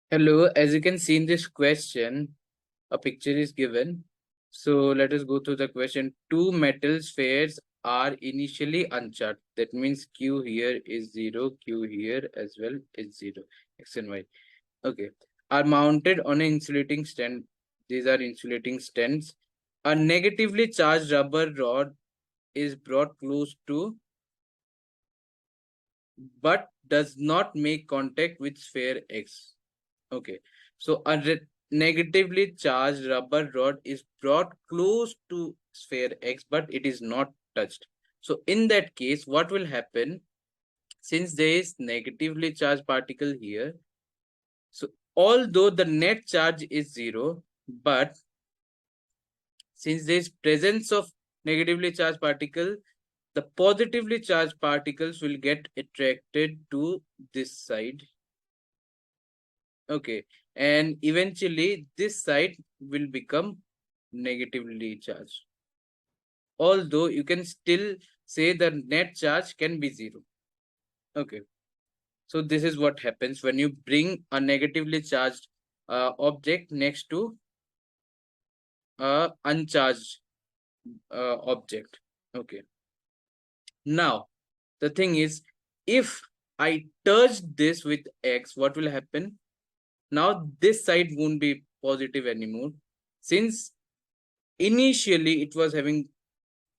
Hello, as you can see in this question, a picture is given. So let us go through the question. Two metal spheres are initially uncharged. That means Q here is 0, Q here as well is 0, X and Y. Okay. Are mounted on an insulating stand. These are insulating stands. A negatively charged rubber rod is brought close to but does not make contact with sphere X. Okay, so a negatively charged rubber rod is brought close to sphere X, but it is not touched. So in that case, what will happen? Since there is negatively charged particle here, so although the net charge is 0, but since there is presence of negatively charged particle, the positively charged particles will get attracted to this side. Okay, and eventually this side will become negatively charged. Although you can still say the net charge can be 0. Okay, so this is what happens when you bring a negatively charged object next to a uncharged object. Okay, now the thing is, if I touch this with X, what will happen? Now this side won't be positive anymore, since initially it was having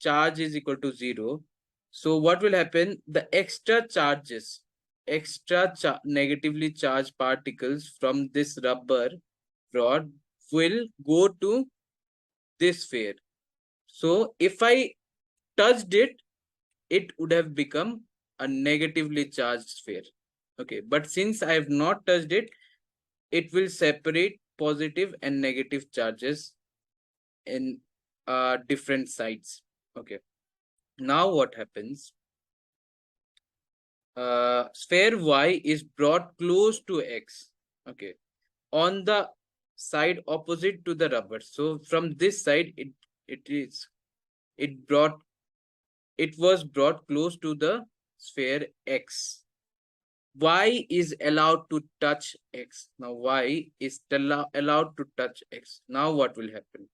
charge is equal to 0. So what will happen? The extra charges, negatively charged particles from this rubber rod will go to this sphere. So if I touched it, it would have become a negatively charged sphere. Okay, but since I have not touched it, it will separate positive and negative charges in different sides. Okay, now what happens? Sphere Y is brought close to X. Okay, on the side opposite to the rubber. So from this side, it brought it was brought close to the sphere X. Y is allowed to touch X. Now Y is allowed to touch X. Now what will happen?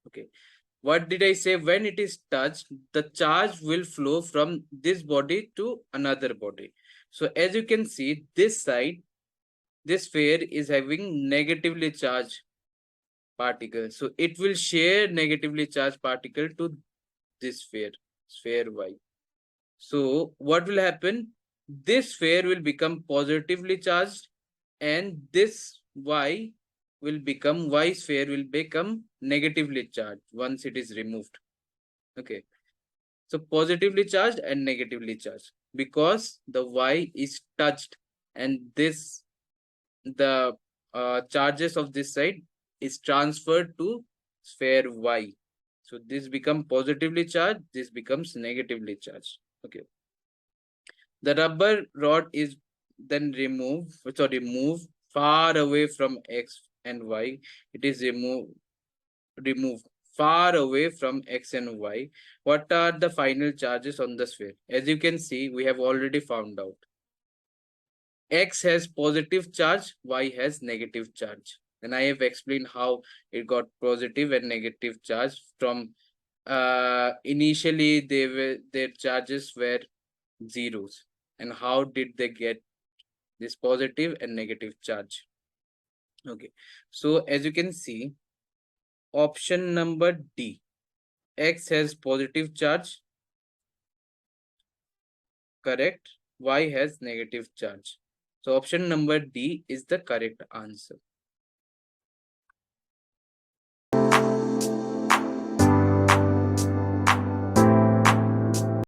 Okay, what did I say? When it is touched, the charge will flow from this body to another body. So as you can see, this side, this sphere is having negatively charged particle. So it will share negatively charged particle to this sphere, sphere Y. So what will happen? This sphere will become positively charged, and this Y will become, Y sphere will become negatively charged once it is removed. Okay, so positively charged and negatively charged, because the Y is touched, and this the charges of this side is transferred to sphere Y. So this become positively charged, this becomes negatively charged. Okay, the rubber rod is then moved far away from X and Y. It is removed far away from X and Y. What are the final charges on the sphere? As you can see, we have already found out. X has positive charge, Y has negative charge. And I have explained how it got positive and negative charge from initially their charges were zeros. And how did they get this positive and negative charge? Okay, so as you can see, option number D, X has positive charge, correct, Y has negative charge. So option number D is the correct answer.